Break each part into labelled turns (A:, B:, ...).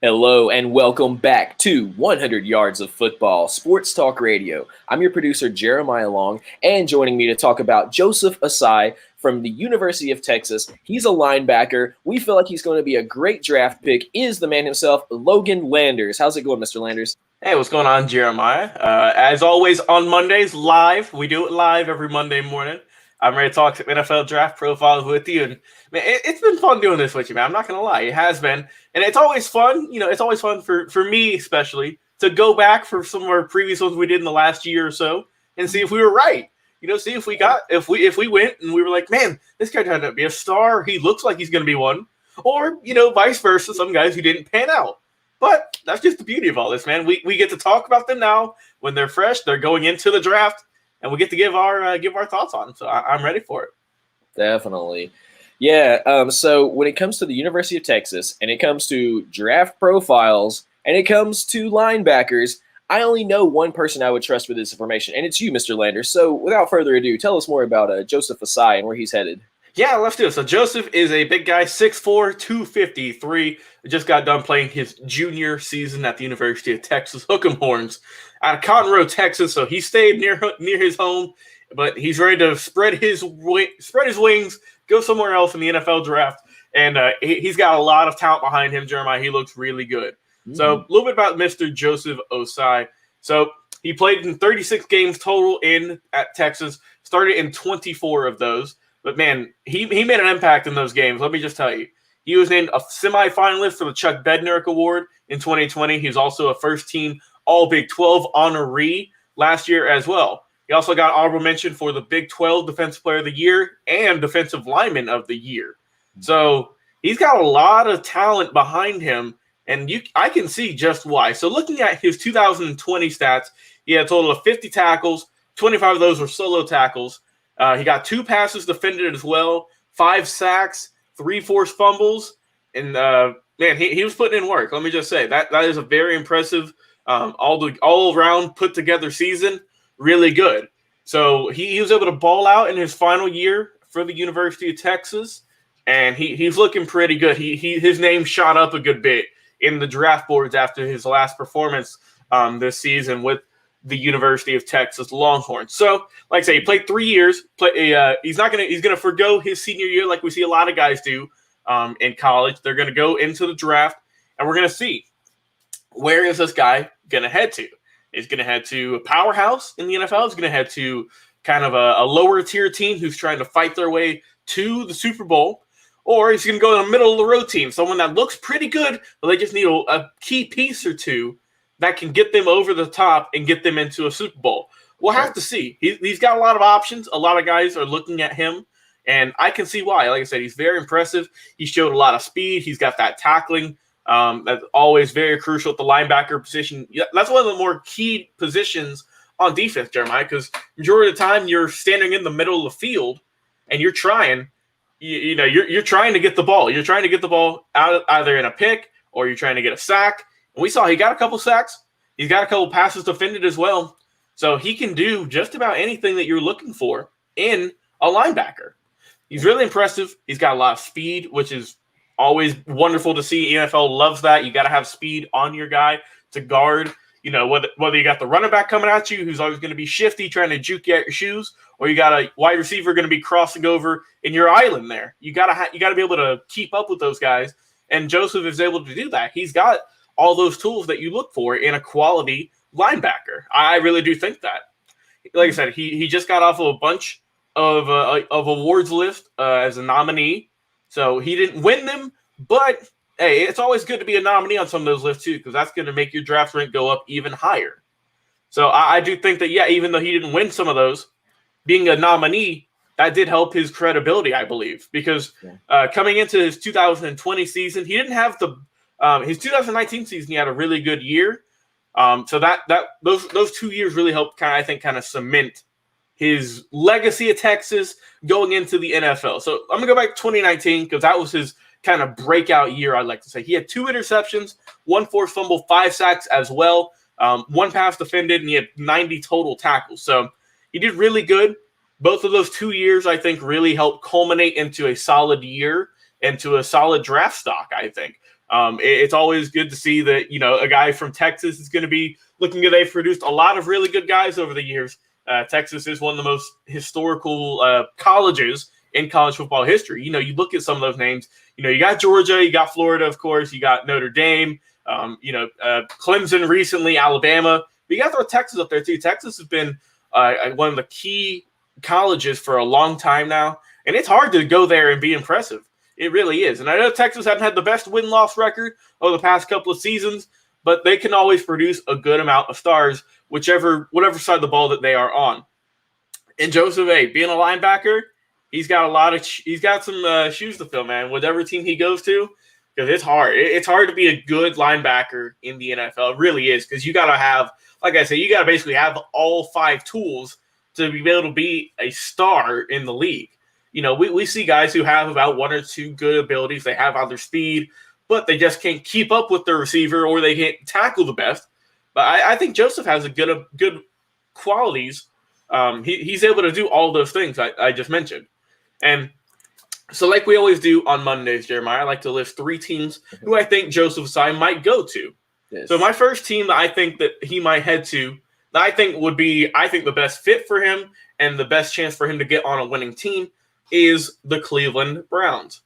A: Hello and welcome back to 100 Yards of Football, Sports Talk Radio. I'm your producer, Jeremiah Long, and joining me to talk about Joseph Ossai from the University of Texas. He's a linebacker. We feel like he's going to be a great draft pick, is the man himself, Logan Landers. How's it going, Mr. Landers?
B: Hey, what's going on, Jeremiah? As always, on Mondays, live. We do it live every Monday morning. I'm ready to talk NFL draft profiles with you. And man, it's been fun doing this with you, man. I'm not going to lie. It has been. And it's always fun. It's always fun for me, especially, to go back for some of our previous ones we did in the last year or so and see if we were right. See if we went and we were like, man, this guy turned out to be a star. He looks like he's going to be one. Or, vice versa, some guys who didn't pan out. But that's just the beauty of all this, man. We get to talk about them now when they're fresh. They're going into the draft, and we get to give our thoughts on them. So I'm ready for it.
A: Definitely. Yeah, so when it comes to the University of Texas and it comes to draft profiles and it comes to linebackers, I only know one person I would trust with this information, and it's you, Mr. Landers. So without further ado, tell us more about Joseph Ossai and where he's headed.
B: Yeah, let's do it. So Joseph is a big guy, 6'4", 253. Just got done playing his junior season at the University of Texas Hook'em Horns out of Cotton Row, Texas. So he stayed near his home, but he's ready to spread his wings, go somewhere else in the NFL draft. And he's got a lot of talent behind him, Jeremiah. He looks really good. Mm-hmm. So a little bit about Mr. Joseph Ossai. So he played in 36 games total at Texas, started in 24 of those. But, man, he made an impact in those games. Let me just tell you. He was named a semifinalist for the Chuck Bednarik Award in 2020. He was also a first-team All-Big 12 honoree last year as well. He also got honorable mention for the Big 12 Defensive Player of the Year and Defensive Lineman of the Year. So he's got a lot of talent behind him, and I can see just why. So looking at his 2020 stats, he had a total of 50 tackles. 25 of those were solo tackles. He got 2 passes defended as well, 5 sacks, 3 forced fumbles, and man, he was putting in work. Let me just say that is a very impressive, all around put together season. Really good. So he was able to ball out in his final year for the University of Texas, and he's looking pretty good. His name shot up a good bit in the draft boards after his last performance this season with the University of Texas Longhorns. So, like I say, he played 3 years. He's gonna forgo his senior year like we see a lot of guys do in college. They're gonna go into the draft, and we're gonna see where is this guy gonna head to. He's gonna head to a powerhouse in the NFL. He's gonna head to kind of a lower tier team who's trying to fight their way to the Super Bowl, or he's gonna go in the middle of the road team, someone that looks pretty good, but they just need a key piece or two that can get them over the top and get them into a Super Bowl. We'll have to see. He's got a lot of options. A lot of guys are looking at him, and I can see why. Like I said, he's very impressive. He showed a lot of speed. He's got that tackling. That's always very crucial at the linebacker position. That's one of the more key positions on defense, Jeremiah, because majority of the time you're standing in the middle of the field and you're trying, you're trying to get the ball. You're trying to get the ball out either in a pick or you're trying to get a sack. We saw he got a couple sacks. He's got a couple passes defended as well. So he can do just about anything that you're looking for in a linebacker. He's really impressive. He's got a lot of speed, which is always wonderful to see. NFL loves that. You got to have speed on your guy to guard. Whether you got the running back coming at you who's always going to be shifty, trying to juke you at your shoes, or you got a wide receiver going to be crossing over in your island there. You got to be able to keep up with those guys. And Joseph is able to do that. He's got all those tools that you look for in a quality linebacker. I really do think that. Like I said, he just got off of a bunch of awards list as a nominee. So he didn't win them, but hey, it's always good to be a nominee on some of those lists too, because that's going to make your draft rank go up even higher. So I do think that, yeah, even though he didn't win some of those, being a nominee, that did help his credibility, I believe, because coming into his 2020 season, he didn't have his 2019 season, he had a really good year. So those 2 years really helped kind of cement his legacy at Texas going into the NFL. So I'm gonna go back to 2019 because that was his kind of breakout year. I'd like to say he had 2 interceptions, 1 forced fumble, 5 sacks as well, 1 pass defended, and he had 90 total tackles. So he did really good. Both of those 2 years, I think, really helped culminate into a solid year, into a solid draft stock, I think. It's always good to see that, a guy from Texas is going to be looking good. They've produced a lot of really good guys over the years. Texas is one of the most historical colleges in college football history. You look at some of those names, you got Georgia, you got Florida, of course, you got Notre Dame, Clemson recently, Alabama. But you got to throw Texas up there too. Texas has been one of the key colleges for a long time now, and it's hard to go there and be impressive. It really is. And I know Texas hasn't had the best win-loss record over the past couple of seasons, but they can always produce a good amount of stars, whatever side of the ball that they are on. And Joseph, being a linebacker, he's got some shoes to fill, man. Whatever team he goes to, because it's hard. It's hard to be a good linebacker in the NFL. It really is, because you got to have, like I said, you got to basically have all 5 tools to be able to be a star in the league. We see guys who have about 1 or 2 good abilities. They have either speed, but they just can't keep up with their receiver, or they can't tackle the best. But I think Joseph has a good qualities. He's able to do all those things I just mentioned. And so, like we always do on Mondays, Jeremiah, I like to list 3 teams who I think Joseph Ossai might go to. Yes. So my first team that I think that he might head to, that I think would be, the best fit for him and the best chance for him to get on a winning team, is the Cleveland Browns.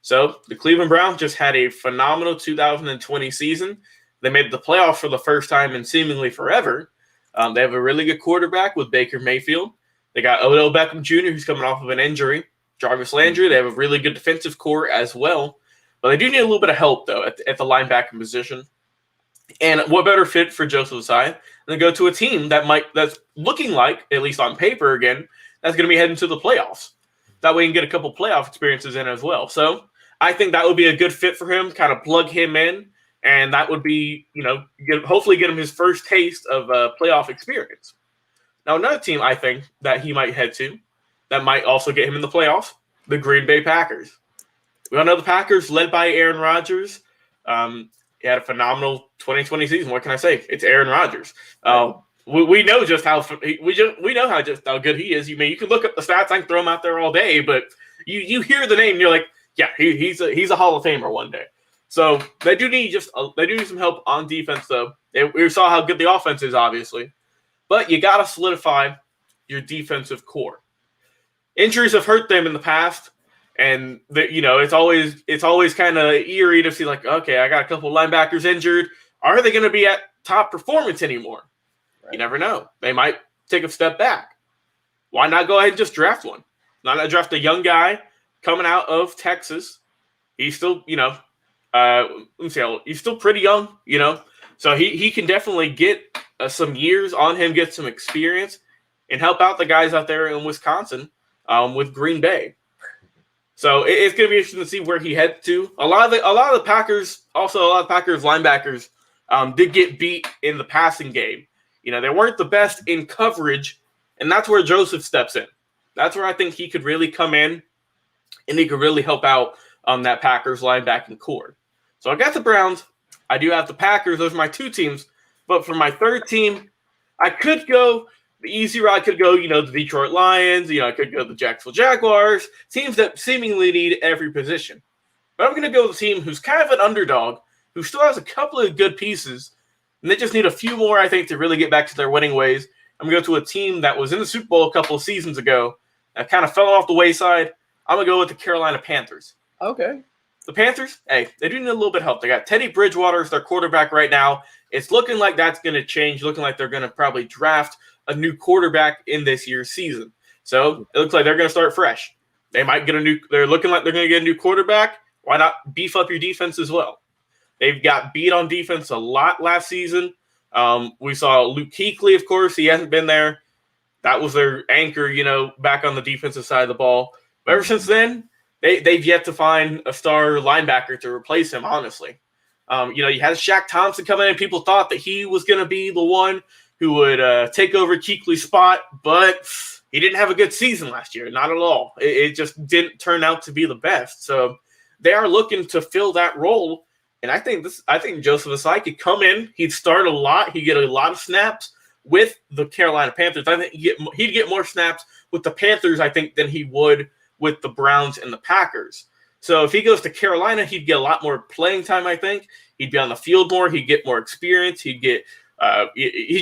B: So the Cleveland Browns just had a phenomenal 2020 season. They made the playoffs for the first time in seemingly forever. They have a really good quarterback with Baker Mayfield. They got Odell Beckham Jr., who's coming off of an injury. Jarvis Landry. They have a really good defensive core as well. But they do need a little bit of help, though, at the linebacker position. And what better fit for Joseph Ossai than go to a team that's looking like, at least on paper again, that's going to be heading to the playoffs. That way he can get a couple playoff experiences in as well. So I think that would be a good fit for him, kind of plug him in, and that would be, hopefully get him his first taste of playoff experience. Now, another team I think that he might head to that might also get him in the playoffs, the Green Bay Packers. We all know the Packers, led by Aaron Rodgers. He had a phenomenal 2020 season. What can I say? It's Aaron Rodgers. We know just how how good he is. You can look up the stats. I can throw him out there all day, but you hear the name, and you're like, yeah, he's a Hall of Famer one day. So they do need some help on defense, though. We saw how good the offense is, obviously, but you got to solidify your defensive core. Injuries have hurt them in the past, and it's always kind of eerie to see, like, okay, I got a couple linebackers injured. Are they going to be at top performance anymore? Right. You never know. They might take a step back. Why not go ahead and just draft one? Why not draft a young guy coming out of Texas? He's still, he's still pretty young, so he can definitely get some years on him, get some experience, and help out the guys out there in Wisconsin with Green Bay. So it's going to be interesting to see where he heads to. A lot of the Packers linebackers did get beat in the passing game. They weren't the best in coverage, and that's where Joseph steps in. That's where I think he could really come in, and he could really help out that Packers linebacking core. So I got the Browns. I do have the Packers. Those are my 2 teams. But for my third team, I could go the easy route. I could go, the Detroit Lions. I could go the Jacksonville Jaguars. Teams that seemingly need every position. But I'm going to go with a team who's kind of an underdog, who still has a couple of good pieces, and they just need a few more, I think, to really get back to their winning ways. I'm going to go to a team that was in the Super Bowl a couple of seasons ago that kind of fell off the wayside. I'm going to go with the Carolina Panthers.
A: Okay.
B: The Panthers, they do need a little bit of help. They got Teddy Bridgewater as their quarterback right now. It's looking like that's going to change, looking like they're going to probably draft a new quarterback in this year's season. So it looks like they're going to start fresh. They're looking like they're going to get a new quarterback. Why not beef up your defense as well? They've got beat on defense a lot last season. We saw Luke Kuechly, of course. He hasn't been there. That was their anchor, back on the defensive side of the ball. But ever since then, they've yet to find a star linebacker to replace him, honestly. You had Shaq Thompson come in, and people thought that he was going to be the one who would take over Kuechly's spot, but he didn't have a good season last year, not at all. It just didn't turn out to be the best. So they are looking to fill that role, and I think Joseph Ossai could come in. He'd start a lot. He'd get a lot of snaps with the Carolina Panthers. I think he'd get more snaps with the Panthers, I think, than he would with the Browns and the Packers. So if he goes to Carolina, he'd get a lot more playing time, I think. He'd be on the field more. He'd get more experience. He'd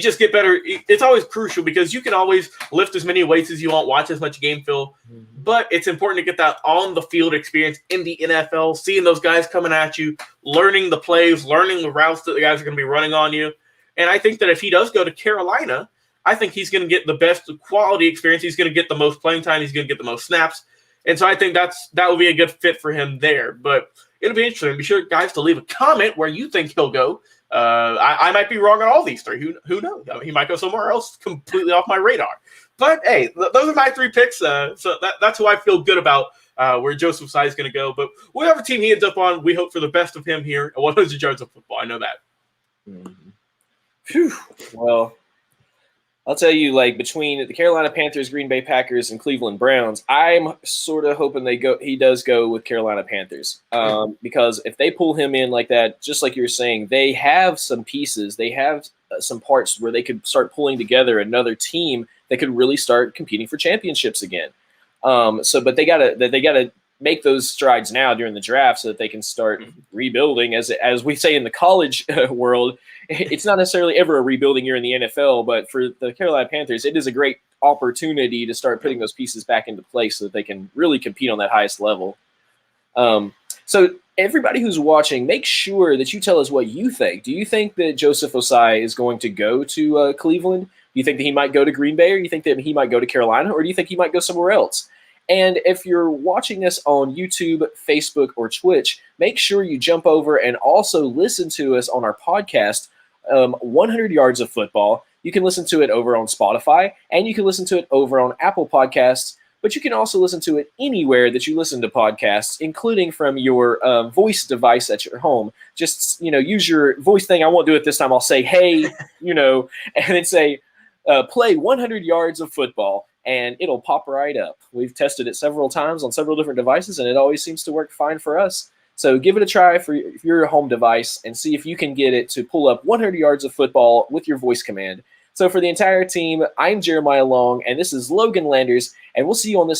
B: just get better. It's always crucial because you can always lift as many weights as you want, watch as much game film, but it's important to get that on the field experience in the NFL, seeing those guys coming at you, learning the plays, learning the routes that the guys are going to be running on you. And I think that if he does go to Carolina, I think he's going to get the best quality experience. He's going to get the most playing time. He's going to get the most snaps. And so I think that will be a good fit for him there. But it'll be interesting. Be sure, guys, to leave a comment where you think he'll go. I might be wrong on all these three. Who knows? I mean, he might go somewhere else completely off my radar. But, hey, those are my 3 picks. So that's who I feel good about where Joseph Ossai is going to go. But whatever team he ends up on, we hope for the best of him here at 100 yards of football. I know that.
A: Whew. Well, I'll tell you, like, between the Carolina Panthers, Green Bay Packers, and Cleveland Browns, I'm sort of hoping he does go with Carolina Panthers. Because if they pull him in like that, just like you were saying, they have some pieces, they have some parts where they could start pulling together another team that could really start competing for championships again. But they gotta make those strides now during the draft so that they can start rebuilding. As we say in the college world, it's not necessarily ever a rebuilding year in the NFL, but for the Carolina Panthers, it is a great opportunity to start putting those pieces back into place so that they can really compete on that highest level. So everybody who's watching, make sure that you tell us what you think. Do you think that Joseph Ossai is going to go to Cleveland? Do you think that he might go to Green Bay, or do you think that he might go to Carolina, or do you think he might go somewhere else? And if you're watching this on YouTube, Facebook, or Twitch, make sure you jump over and also listen to us on our podcast, 100 Yards of Football. You can listen to it over on Spotify, and you can listen to it over on Apple Podcasts, but you can also listen to it anywhere that you listen to podcasts, including from your voice device at your home. Just, use your voice thing. I won't do it this time. I'll say, hey, and then say, play 100 Yards of Football. And it'll pop right up. We've tested it several times on several different devices, and it always seems to work fine for us. So give it a try for your home device and see if you can get it to pull up 100 Yards of Football with your voice command. So for the entire team, I'm Jeremiah Long, and this is Logan Landers, and we'll see you on this